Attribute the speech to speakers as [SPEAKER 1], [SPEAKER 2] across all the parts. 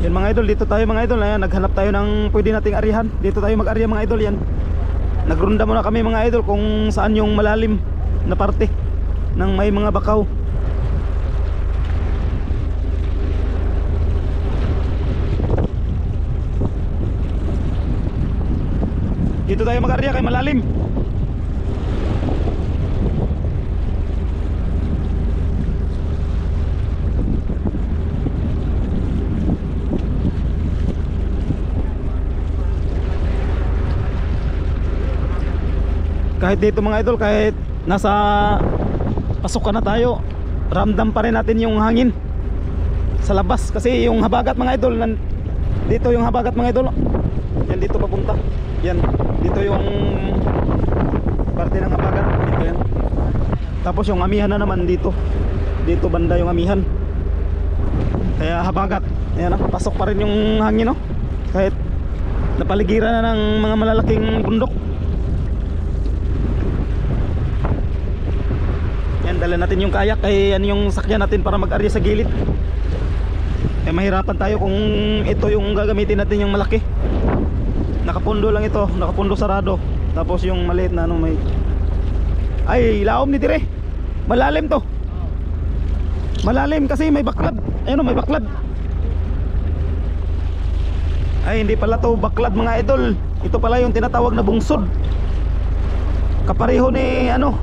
[SPEAKER 1] Yan mga idol, dito tayo mga idol. Ayan, naghanap tayo ng pwede nating arihan. Dito tayo mag-arya mga idol yan. Nagrunda muna kami mga idol kung saan yung malalim na parte ng may mga bakaw. Dito tayo mag-arya kay malalim. Kahit dito mga idol, kahit nasa pasukan na tayo, ramdam pa rin natin yung hangin sa labas. Kasi yung habagat mga idol, dito yung habagat mga idol. Yan dito papunta. Yan, dito yung parte ng habagat. Dito yan. Tapos yung amihan na naman dito. Dito banda yung amihan. Kaya habagat. Ayan, pasok pa rin yung hangin, no? Kahit napaligiran na ng mga malalaking bundok. Yan, dala natin yung kayak, kay yan yung sakyan natin para mag-arya sa gilid. Eh mahirapan tayo kung ito yung gagamitin natin, yung malaki. Nakapundo lang ito, nakapundo sarado. Tapos yung maliit na ano may... Ay, laom ni dire. Malalim to. Malalim kasi may baklad. Ayun, may baklad. Ay, hindi pala to baklad mga idol. Ito pala yung tinatawag na bungsod. Kapareho ni ano,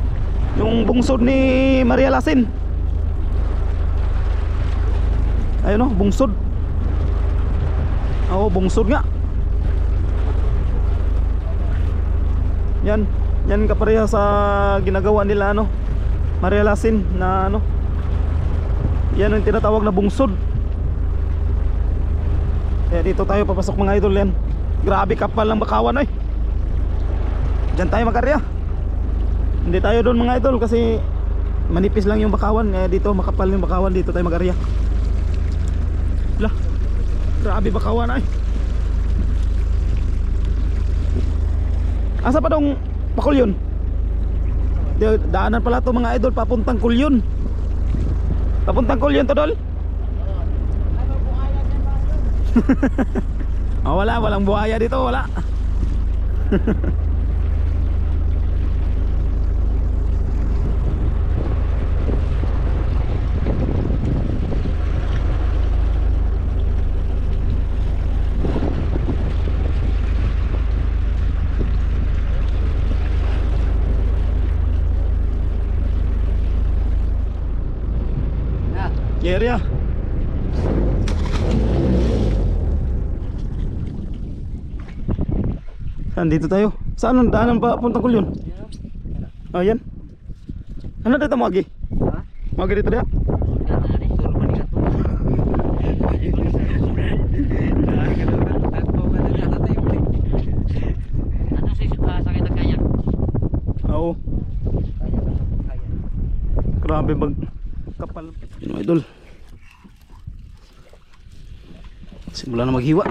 [SPEAKER 1] yung bungsod ni Maria Lasin. Ayun, no, bungsod. Oo, bungsod nga. Yan, yan kapareha sa ginagawa nila ano, Maria Lasin na ano. Yan yung tinatawag na bungsod. Kaya dito tayo papasok mga idol yan. Grabe kapal ng bakawan ay. Diyan tayo mag-arya. Hindi tayo doon mga idol kasi manipis lang yung bakawan. Kaya dito makapal yung bakawan, dito tayo mag-arya. Lah, grabe bakawan ay. Asa pa dong Pakulyon? Daanan pala to mga idol, papuntang Kulyon. Papuntang Kulyon to dol? Oh, walang buhaya dito, wala. Area. Dito tayo. Saan ang daanan pa puntang Kulyon? Oh, yan. Ano dito mo agi? Ha? Mo agi dito dia? Oo. Grabe bag kapal. Ano idol? Simula na maghiwa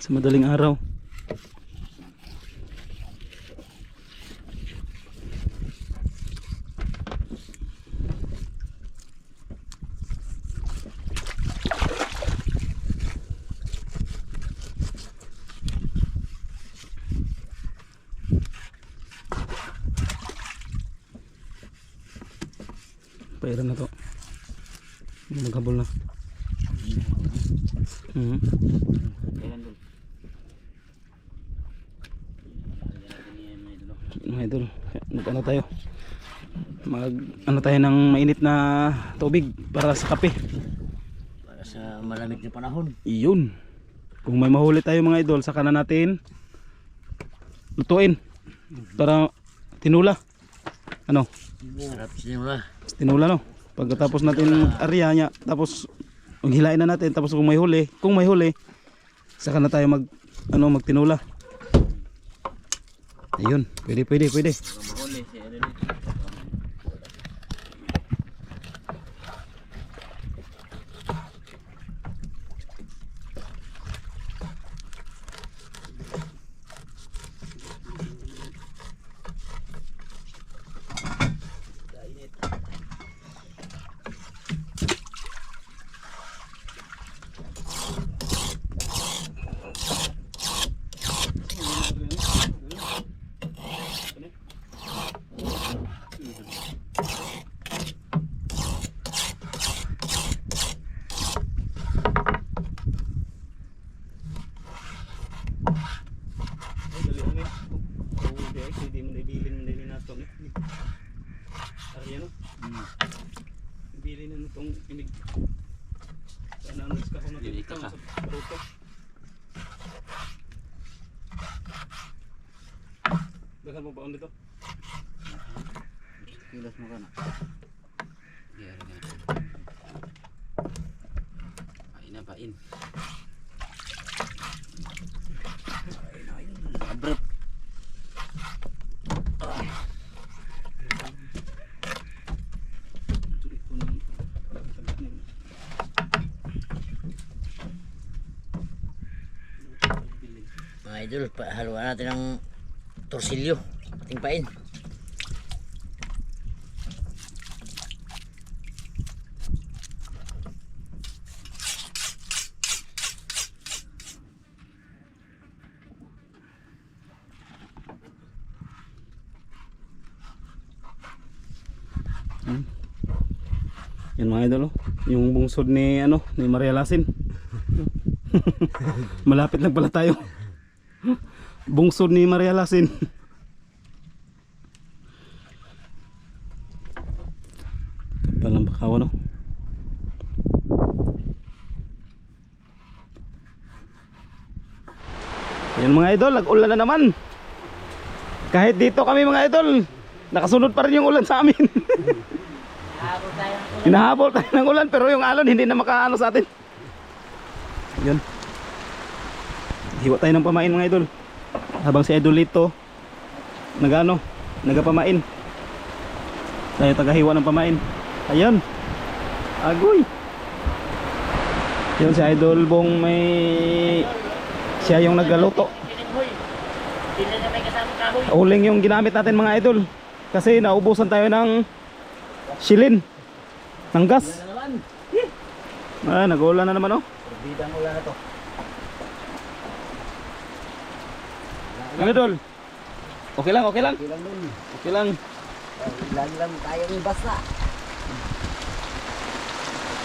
[SPEAKER 1] sa madaling araw. Pairan na to. Maghabol na. Mga idol, ano tayo? Ano tayo ng mainit na tubig para sa kape.
[SPEAKER 2] Para sa malamig na panahon.
[SPEAKER 1] Iyon. Kung may mahuli tayo mga idol, saka na natin lutuin para tinula. Ano?
[SPEAKER 2] Sarap sinula.
[SPEAKER 1] Tinula no. Pagkatapos natin arya niya, tapos hilain na natin, tapos kung may huli, saka na tayo magtinula. Ayun, pwede.
[SPEAKER 2] Mahuli si Erin.
[SPEAKER 1] Dito sa ruto. Dagan mo baon dito.
[SPEAKER 2] Kilos mo ka na.
[SPEAKER 3] Pain na, pain.
[SPEAKER 2] Abret. Mga idol, haluan natin ng torsilyo. Ating pain.
[SPEAKER 1] Yan mga idol, oh. Yung bungsod ni ni Maria Lasin. Malapit lang pala tayo. Bungsod ni Maria Lasin. Palang bakawan, no? Yan mga idol, nag-ulan na naman. Kahit dito kami mga idol, nakasunod pa rin yung ulan sa amin. Hinahabol tayo ng ulan pero yung alon hindi na makaano sa atin. Yun. Hiwa tayo ng pamain mga idol. Habang si Idol Lito nagapamain. Tayo tagahiwa ng pamain. Ayun. Agoy. Yun si Idol Bong siya yung nagluto. Uling yung ginamit natin mga idol. Kasi naubusan tayo ng silin ng gas. Nag-uulan na naman, oh.
[SPEAKER 2] Bidang ulan na to.
[SPEAKER 1] Mga idol. Okay lang, okay lang.
[SPEAKER 2] Bilang dun.
[SPEAKER 1] Okay lang.
[SPEAKER 2] Lagi lang tayo ng basa.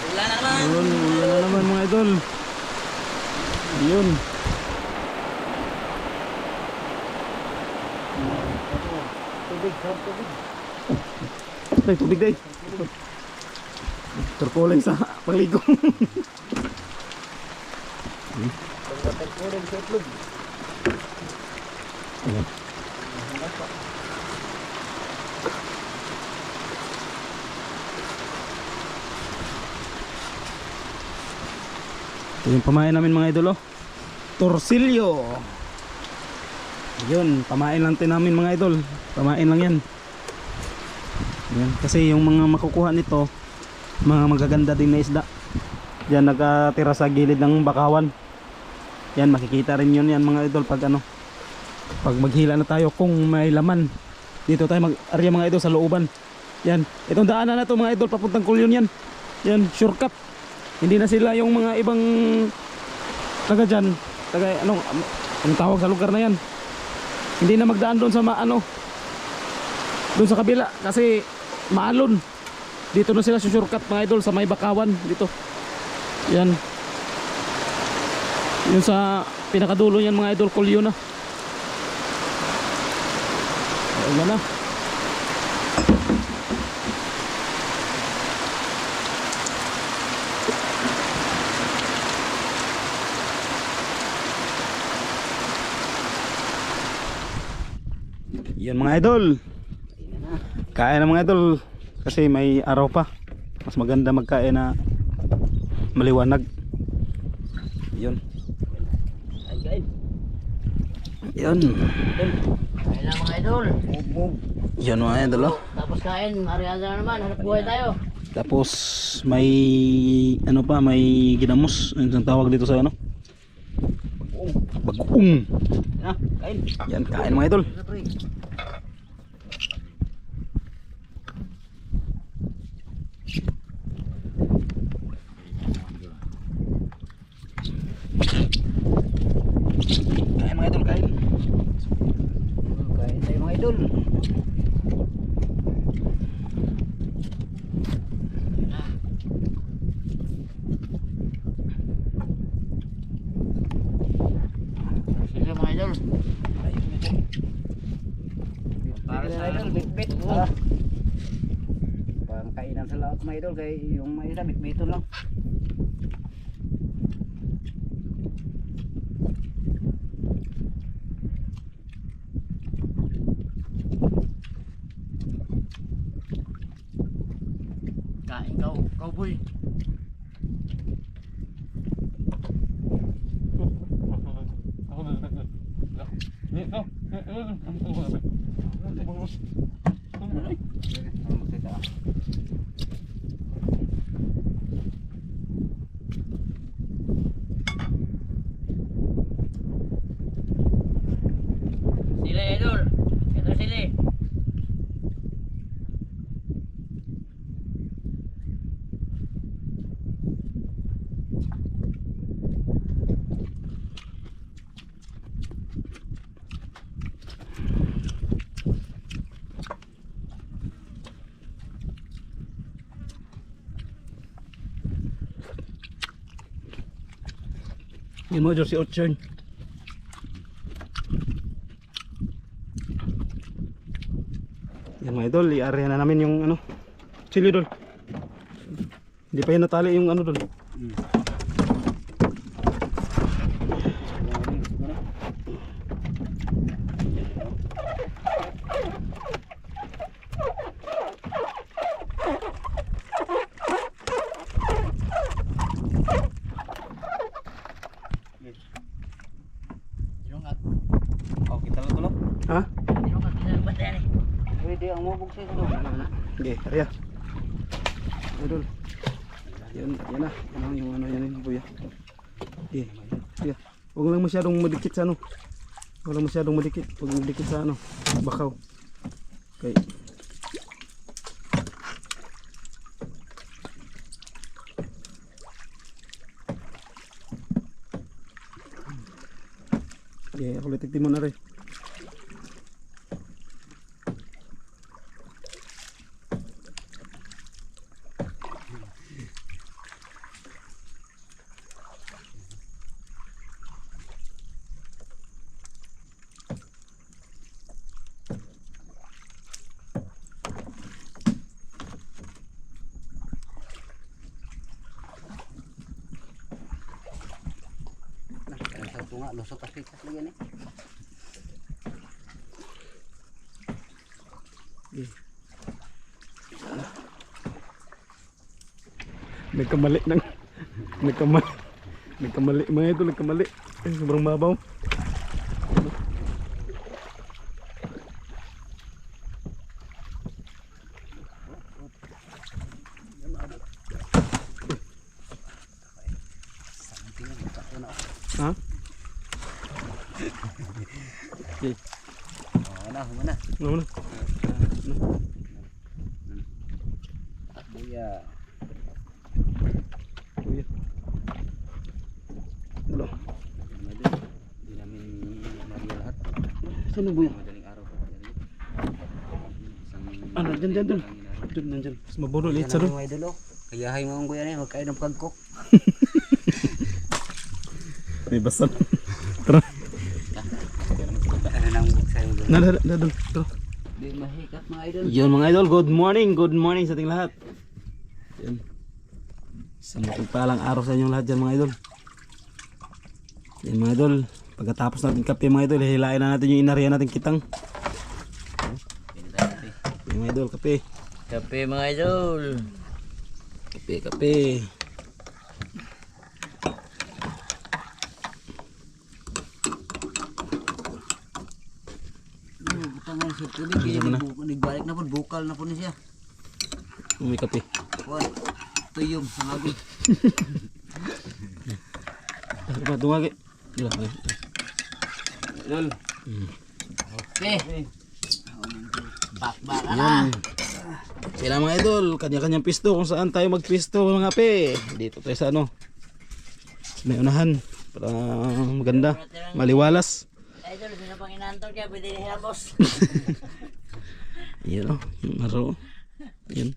[SPEAKER 2] Ulan na naman.
[SPEAKER 1] Yun, ulan na naman mga idol. Yun.
[SPEAKER 2] Tubig, tubig.
[SPEAKER 1] Ay, tubig day. Terkulay sa pangligo.
[SPEAKER 2] Terkulay sa itlog.
[SPEAKER 1] Ito yung pamain namin mga idol, oh. Torsilyo. Yun, pamain lang din namin mga idol. Pamain lang yan. Yan. Kasi yung mga makukuha nito, mga magaganda din na isda. Yan, nakatira sa gilid ng bakawan. Yan, makikita rin yun yan mga idol pag pag maghila na tayo kung may laman. Dito tayo mag-arya mga idol sa looban. Yan, itong daanan na to mga idol papuntang Kulyon yan. Yan, shortcut. Hindi na sila yung mga ibang taga dyan, taga anong tawag sa lugar na yan. Hindi na magdaan doon sa doon sa kabila kasi maalon. Dito na sila sa shortcut mga idol sa may bakawan dito. Yan. Yun sa pinakadulo yan mga idol, Kulyon na. Ayun na. Yan mga idol. Kain na mga idol kasi may araw pa. Mas maganda magkain na maliwanag. Yun. Yan.
[SPEAKER 2] Kain lang mga idol.
[SPEAKER 1] Yan mga idol, oh.
[SPEAKER 2] Tapos kain, ariada na naman, hanap buhay tayo.
[SPEAKER 1] Tapos may may ginamos. Ang tawag dito sa Bagong.
[SPEAKER 2] Kain.
[SPEAKER 1] Yan, kain mga idol. Kain mga idol, kain.
[SPEAKER 2] Kain tayo mga idol. Sige mga idol. Para sa idol, bit-bit. Parang kainan sa laot mga idol, kaya yung mga isa bit-biton lang. Sili, idol. Ito sili.
[SPEAKER 1] Yun mo si Ochern. Yan mga idol, i-area na namin yung ano, chili dol. Hindi pa yan natali yung ano dol.
[SPEAKER 3] Oh, kita lang tulog.
[SPEAKER 1] Ha?
[SPEAKER 2] Dilungat kinalbat yan eh.
[SPEAKER 3] Pwede ang mabog sa ito.
[SPEAKER 1] Okay, area. Idol. Yan, yan na. Yan ang yung ano yan yung kuya. Okay. Yeah. Huwag lang masyadong madikit sa ano. Huwag lang masyadong madikit. Huwag madikit sa ano. Bakaw. Okay. Okay, ako litik mo na rin.
[SPEAKER 3] Sa tunga, lusok kasi yan eh.
[SPEAKER 1] Nagkamali ng nagkamali mga ito, nagkamali. Ay, sobrang mabaw. Ha? Okay.
[SPEAKER 3] Humana.
[SPEAKER 1] Ano na?
[SPEAKER 3] Buya.
[SPEAKER 1] Kuya. Ano?
[SPEAKER 3] Hindi namin mariya lahat.
[SPEAKER 1] Saan ang buya?
[SPEAKER 3] Madaling araw pa.
[SPEAKER 1] Ano, dyan. Dyan, nandyan. Mas maburo ulit sa doon.
[SPEAKER 3] Mga idolo. Kaya hay mga buya na magkain ng pagkok.
[SPEAKER 1] May basan. Tara.
[SPEAKER 3] Ano nang sa'yo doon?
[SPEAKER 1] Nadal. Tara.
[SPEAKER 3] Di mahikat mga idol.
[SPEAKER 1] Yun mga idol, good morning sa ating lahat. Yan. Isang palang araw sa inyong lahat dyan mga idol. Yan mga idol, pagkatapos natin kape mga idol, hihilain na natin yung inarihan natin kitang. Yan mga idol, kape.
[SPEAKER 2] Kape mga idol.
[SPEAKER 1] Kape.
[SPEAKER 3] Butangan sa tubig. Nagbalik na po, bukal na po niya.
[SPEAKER 1] May kape.
[SPEAKER 3] Kuan. Tuyom sa agod.
[SPEAKER 1] Diba, dumagi. Diba,
[SPEAKER 3] Idol.
[SPEAKER 2] Okay. Bakbak na.
[SPEAKER 1] yan. Sila mga idol, kanya-kanyang pisto kung saan tayo magpisto mga pe. Dito tayo sa ano. May unahan para maganda, maliwalas.
[SPEAKER 2] Idol, sino pang inantol kaya pwede nila boss.
[SPEAKER 1] Yan o, yung araw. Yan.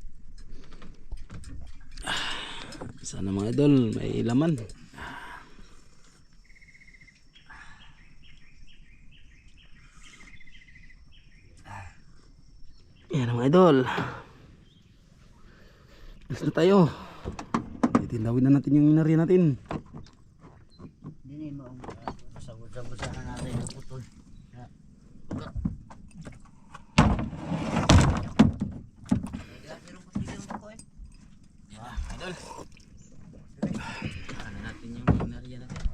[SPEAKER 1] Sana mga idol, may laman. Yan mga idol. Gusto tayo. Itinawin na natin yung inarya natin.
[SPEAKER 2] Dinin mo ang sabot-sabot sana natin yung putol.
[SPEAKER 1] Idol. Ano natin yung inarya natin.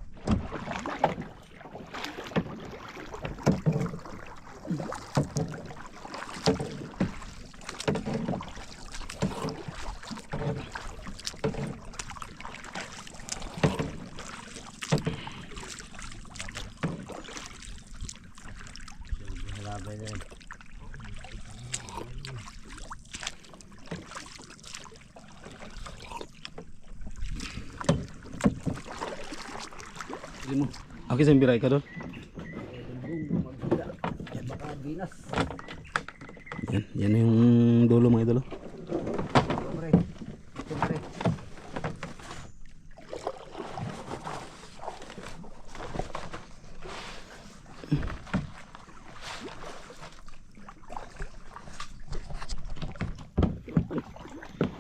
[SPEAKER 2] pwede rin.
[SPEAKER 1] Hindi mo. Okay, sa biray ka doon.
[SPEAKER 3] Baka binas.
[SPEAKER 1] Yan yung dulo mga idol.
[SPEAKER 3] Pre. Ito pre.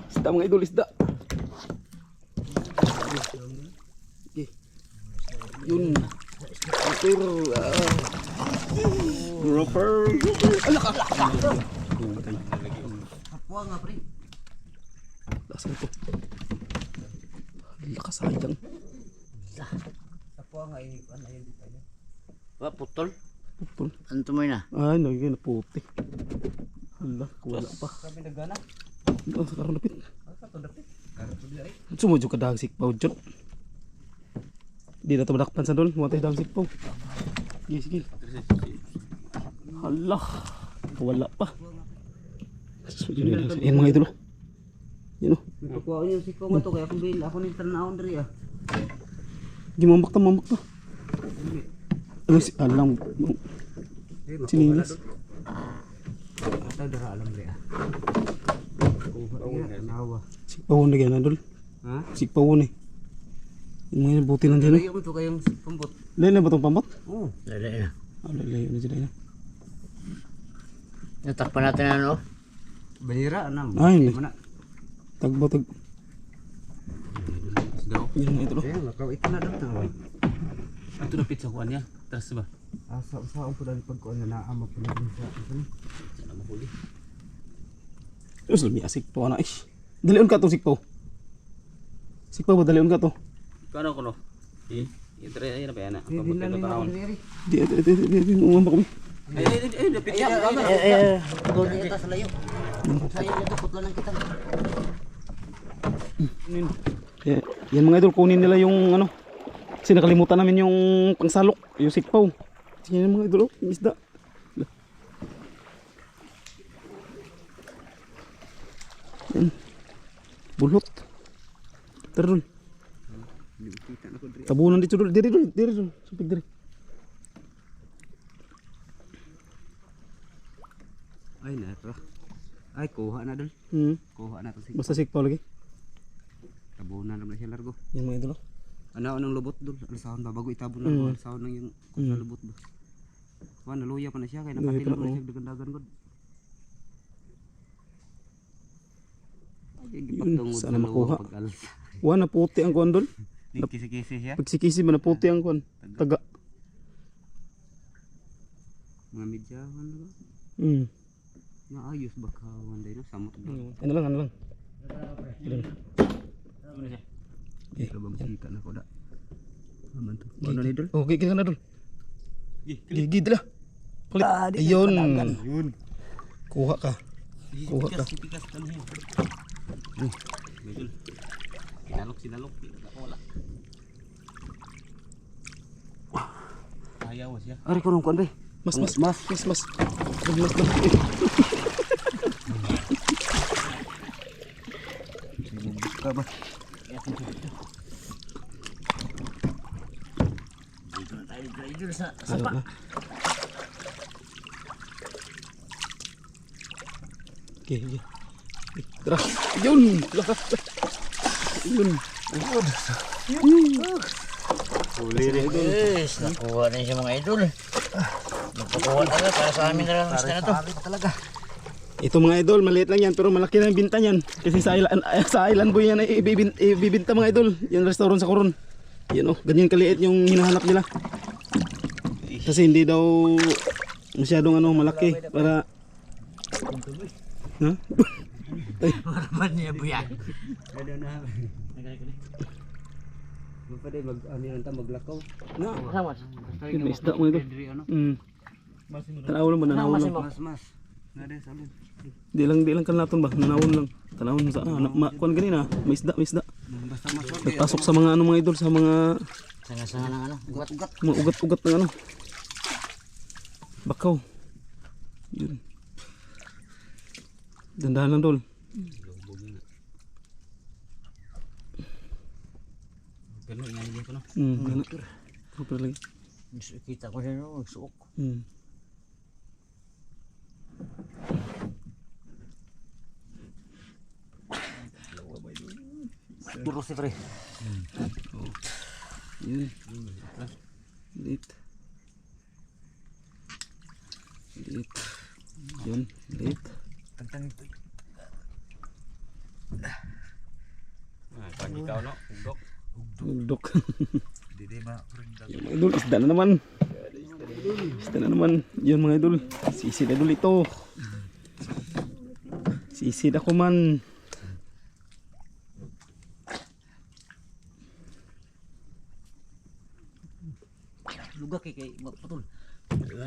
[SPEAKER 1] Isda mga idol, isda. Okay. Yun. Roper. Alak.
[SPEAKER 3] Kapwa nga pre.
[SPEAKER 1] Lasan to. Lakas sayang.
[SPEAKER 3] Kapwa nga ano yun dito niya.
[SPEAKER 2] Putol.
[SPEAKER 1] Putol.
[SPEAKER 2] Ano tumoy na?
[SPEAKER 1] Ay, nagiging naputi. Hala, wala pa.
[SPEAKER 3] Kami nagana.
[SPEAKER 1] Oh, sekarang dapit.
[SPEAKER 3] Asa to dapit? Karo to ay.
[SPEAKER 1] Sumujo ka dahang sikpaw dyan. Di na ito madakpan sa doon. Muwatay dahang sikpaw. Sige, sige. Hala, wala pa. Yan mga idol. Yan o.
[SPEAKER 3] Nakuha niyo si Koma to kaya akong bil ako ning tanawon diri ah.
[SPEAKER 1] Gimambak ta, mambak ta. Ano si alam. Sinilas.
[SPEAKER 3] Ata dara alam diri ah. Nawa.
[SPEAKER 1] Sikpaw na gana dol.
[SPEAKER 3] Ha?
[SPEAKER 1] Sikpaw na. Yung mga buti lang dyan.
[SPEAKER 3] Ayo mo to kayong pambot.
[SPEAKER 1] Lain na ba itong pambat?
[SPEAKER 3] Oo.
[SPEAKER 2] Lala na.
[SPEAKER 1] Lain na dyan.
[SPEAKER 2] Natakpan natin na ano?
[SPEAKER 3] Balira anam.
[SPEAKER 1] Ay, hindi.
[SPEAKER 3] Mana?
[SPEAKER 1] Tagbo, tag.
[SPEAKER 3] Daw.
[SPEAKER 1] Yan mga idol.
[SPEAKER 3] Ayun, nakaw ito na daw na.
[SPEAKER 4] Ito na pizza kuan niya. Tras ba?
[SPEAKER 3] Asa sa ang pudali pagkuan na naamag ko na din sa ano.
[SPEAKER 4] Sana mahuli.
[SPEAKER 1] Terus lebih asik po anak ish. Dalion ka to sikpaw. Sikpaw ba dalion ka to?
[SPEAKER 4] Kano kono? Ito rin na pa yan.
[SPEAKER 3] Hindi na ni ako diri.
[SPEAKER 1] Di umambak mi.
[SPEAKER 4] Ay, na pizza.
[SPEAKER 3] Doon dito sa layo. Sa iyo dito putlan ng kita.
[SPEAKER 1] Yan mga idol, kunin nila yung ano. Kasi nakalimutan namin yung pangsalok, yung sikpaw. Yan mga idol, yung isda. Yan. Bulot. Tara dun. Tabunan dito dul. Diri dul. Supig diri.
[SPEAKER 3] Ay na to. Ay kuha na dol. Kuha na to si.
[SPEAKER 1] Basta sikpaw lagi.
[SPEAKER 3] Tabunan naman siya largo.
[SPEAKER 1] Yan mga idol.
[SPEAKER 3] Ano nang lubot dol? Alsahon ba bago itabon largo? Alsahon nang yung sa lubot ba? Wa naluya pa na siya kay nakapila pa na siya dagan-dagan gud. Ay gipagtungod
[SPEAKER 1] sana makuha.
[SPEAKER 3] pag-alas.
[SPEAKER 1] Wa na puti ang kuan dol.
[SPEAKER 3] Kisi-kisi siya.
[SPEAKER 1] Pagsikisi man na puti ang kuan. Taga.
[SPEAKER 3] Mga medyahan ba? Naayos ba kawan day no samot ba?
[SPEAKER 1] Ano lang.
[SPEAKER 3] Eh, labang sika na ko da. Aman to. Ano ni dol?
[SPEAKER 1] Oh, gigil ka na dol. Gigil lah. Kulit. Ayun. Kuha ka.
[SPEAKER 4] Pikas kan niya. Medyo. Sinalok. Wala. Ayaw siya.
[SPEAKER 3] Ari ko nung kuan be.
[SPEAKER 1] Mas.
[SPEAKER 3] Ka ba?
[SPEAKER 2] Dito na tayo idol sa sapa.
[SPEAKER 1] Okay. Tara. Yun.
[SPEAKER 2] Huli rin. Yes, nakuha rin siya mga idol. Nagpakuha talaga para sa amin na lang ang isda na to.
[SPEAKER 3] Talaga.
[SPEAKER 1] Ito mga idol, maliit lang yan pero malaki na yung binta niyan. Kasi sa island boy yan ay ibibinta mga idol. Yung restaurant sa Coron. Yan oh, ganyan kaliit yung hinahanap nila. Kasi hindi daw masyadong malaki para ha?
[SPEAKER 2] Maraman niya buyan.
[SPEAKER 3] Ada na. Pwede mag ano yan ta maglakaw.
[SPEAKER 1] Na.
[SPEAKER 2] Sama.
[SPEAKER 1] Yun, may isda mga idol.
[SPEAKER 3] Diri ano?
[SPEAKER 1] Tanawon mo, nanawon lang.
[SPEAKER 3] Mas. Nade salud.
[SPEAKER 1] Di lang kanaton ba? Nanawon lang. Tanawon sa kuan ganina, may isda.
[SPEAKER 3] Basta mas
[SPEAKER 1] Nagpasok sa mga mga idol sa mga
[SPEAKER 2] Sanga-sanga ng ugat-ugat.
[SPEAKER 1] ugat-ugat ng bakaw. Yun. Dandahan lang dol.
[SPEAKER 4] Lubog na. Pero inanigyan ko no.
[SPEAKER 1] Gana. Super lagi.
[SPEAKER 2] Gusto kita ko siya no, magsuok.
[SPEAKER 3] Duro si pre.
[SPEAKER 1] Yun. Lit. Lit. Yun. Lit.
[SPEAKER 2] Tantang ito.
[SPEAKER 4] Pag ikaw no, ugdok.
[SPEAKER 1] Ugdok.
[SPEAKER 2] Didi ba?
[SPEAKER 1] Yung mga idol, isda na naman. Isda na naman. Yun mga idol. Sisid idol ito. Sisid ako man.
[SPEAKER 3] Lugak kay maputol.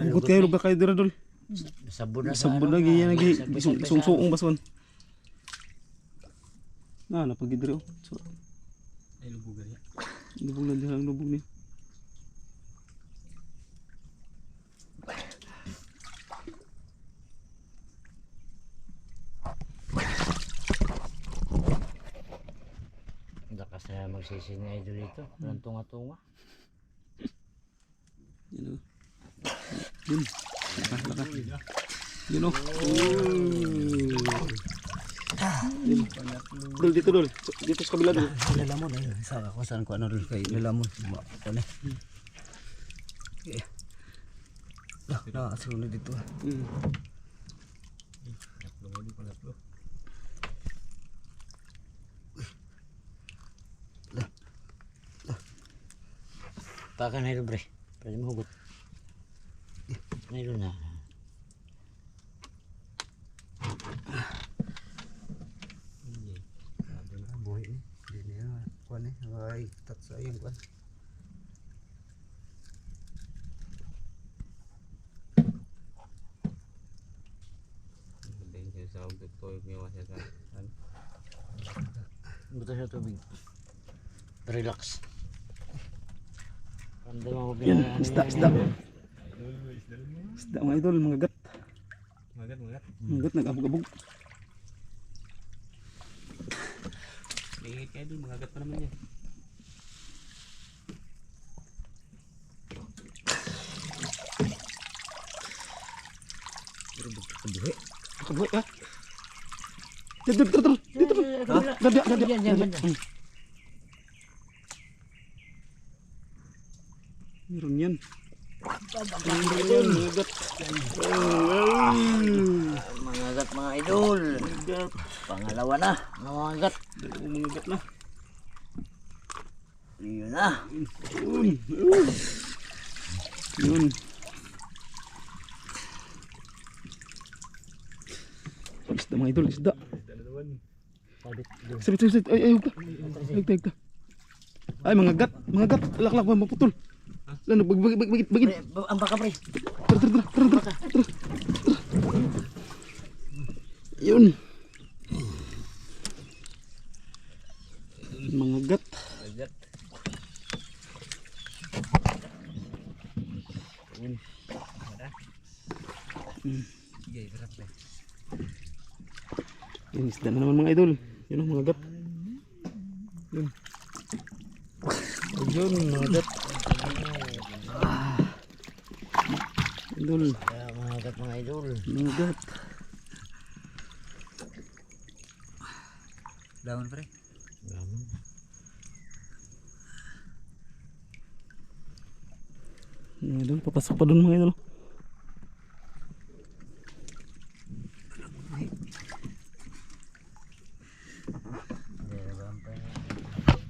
[SPEAKER 1] Hugot kayo, luga kayo dira dol.
[SPEAKER 2] Sabon na
[SPEAKER 1] Sabon lagi yan lagi. Isung-suong baswan. Napagid diri. So,
[SPEAKER 4] Ay lubog ya.
[SPEAKER 1] lubog na dira ang lubog niya.
[SPEAKER 2] Lakas na magsisi ni idol ito. Walang tunga-tunga.
[SPEAKER 1] Yun o. Yun. Laka. Yun o. Yun. Dol dito dol. Dito sa kabila dol.
[SPEAKER 3] Lalamon ay sa ako saan ko ano dul kay lalamon. Ko na. Na sunod dito.
[SPEAKER 2] Pakan na idol bre. Pwede mo hugot. Idol na.
[SPEAKER 3] Buhay ni. Di niya kuan eh. Ay tat sa yung kuan.
[SPEAKER 4] Din siya sa ugdok ko yung iwas siya sa.
[SPEAKER 2] Buta siya tubig. Relax. Ramdam mo
[SPEAKER 1] Yan.
[SPEAKER 2] binayaan
[SPEAKER 1] Isda. Isda mga idol. Mga gat.
[SPEAKER 4] Magat.
[SPEAKER 1] Mga gat nag-abog-abog.
[SPEAKER 4] Liit kayo dun, magagat pa naman yan.
[SPEAKER 1] Kabuhay ka. Dito. Dada. Meron yan.
[SPEAKER 2] mga gat mga idol. Pangalawa na. Mga gat.
[SPEAKER 1] Mga gat na.
[SPEAKER 2] Yun na.
[SPEAKER 1] Yun. Isda mga idol, isda. Sabit. Ay, hugta. Ay, mga gat. Laklak, maputol. Lano, bagit.
[SPEAKER 2] Ang baka pre.
[SPEAKER 1] Tara. Yun. Mga gat. Yan, isda na naman mga idol. Yun ang mga gat. Yun. Yun, mga gat. Idol.
[SPEAKER 2] Kaya mga gat mga idol.
[SPEAKER 1] Mga gat.
[SPEAKER 3] Lawan pre.
[SPEAKER 1] Mga idol, papasok pa dun mga idol.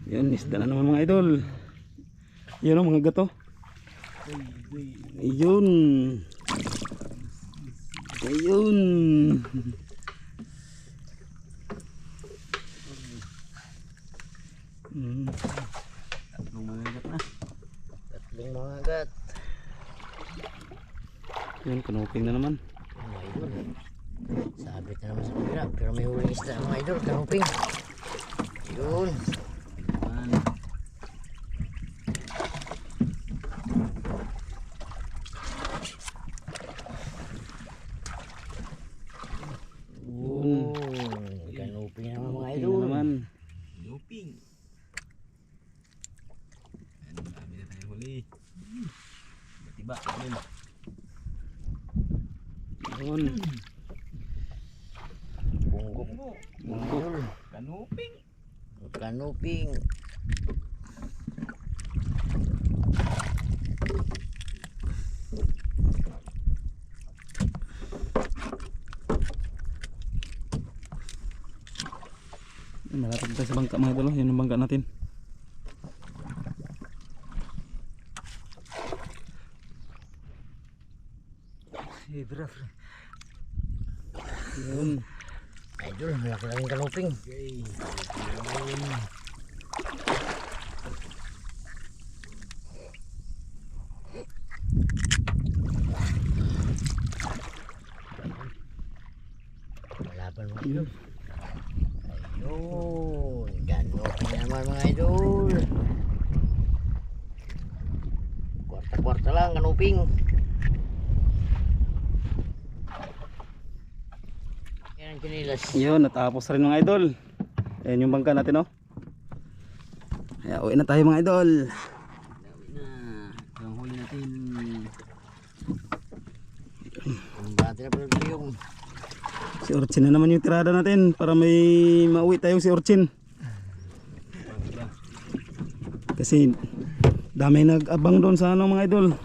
[SPEAKER 1] Yan, isda na naman mga idol. Yan o, mga gato. Ayun.
[SPEAKER 3] Tatlong mga gat na.
[SPEAKER 2] Tatlong mga gat.
[SPEAKER 1] Yan, kanuping na naman.
[SPEAKER 2] Mga idol. Sabit na naman sa pagkira. Pero may huling isda mga idol. Kanuping. Yun. Tiba, ano?
[SPEAKER 1] Yun.
[SPEAKER 2] Bunggok.
[SPEAKER 4] Kanuping.
[SPEAKER 2] Kanuping.
[SPEAKER 1] Malapit tayo sa bangka mga idol. Yan ang bangka natin. Yun.
[SPEAKER 2] Idol, malaki-laking kanuping. Malaban mo.
[SPEAKER 1] Yun.
[SPEAKER 2] Ayun, kanuping naman mga idol. Kwarta-kwarta lang kanuping. Yan ang kinilas.
[SPEAKER 1] Yun, natapos rin mga idol. Ayan yung bangka natin, oh. Kaya uwi na tayo mga idol.
[SPEAKER 2] Yung huli natin. Ang bati na pala yung
[SPEAKER 1] Si Orchin na naman yung tirada natin para may mauwi tayong si Orchin. Kasi dami nag-abang doon sa ano mga idol.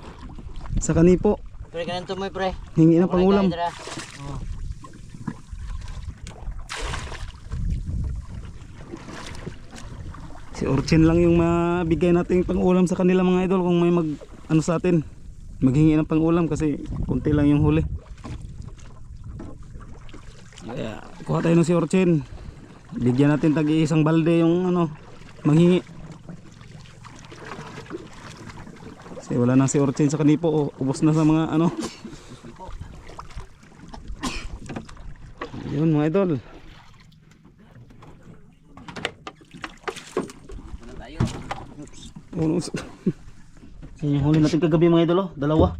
[SPEAKER 1] Sa Kanipo.
[SPEAKER 2] pre ka nang tumoy pre.
[SPEAKER 1] Hingi ng pangulam. Si Orchin lang yung mabigay nating pangulam sa kanila mga idol kung may mag ano sa atin. Maghingi ng pangulam kasi konti lang yung huli. Kaya kuha tayo ng si Orchin. Bigyan natin tag-iisang balde yung ano manghingi. Kasi wala na si Orchin sa Kanipo, oh. Ubos na sa mga ano. Yun mga idol. Yan yung huli natin kagabi mga idol, oh. Dalawa.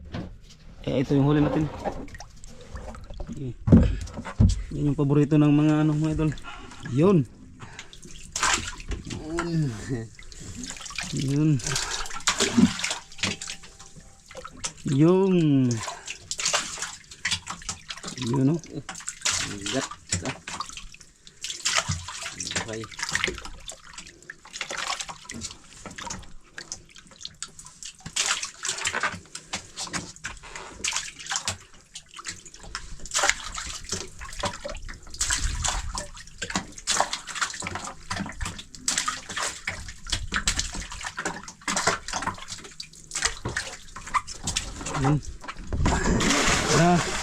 [SPEAKER 1] Ito yung huli natin. Yan yung paborito ng mga ano mga idol. Yun. Yun. Yung. Yun, oh.
[SPEAKER 3] Gat. Okay.
[SPEAKER 1] Yun. Tara.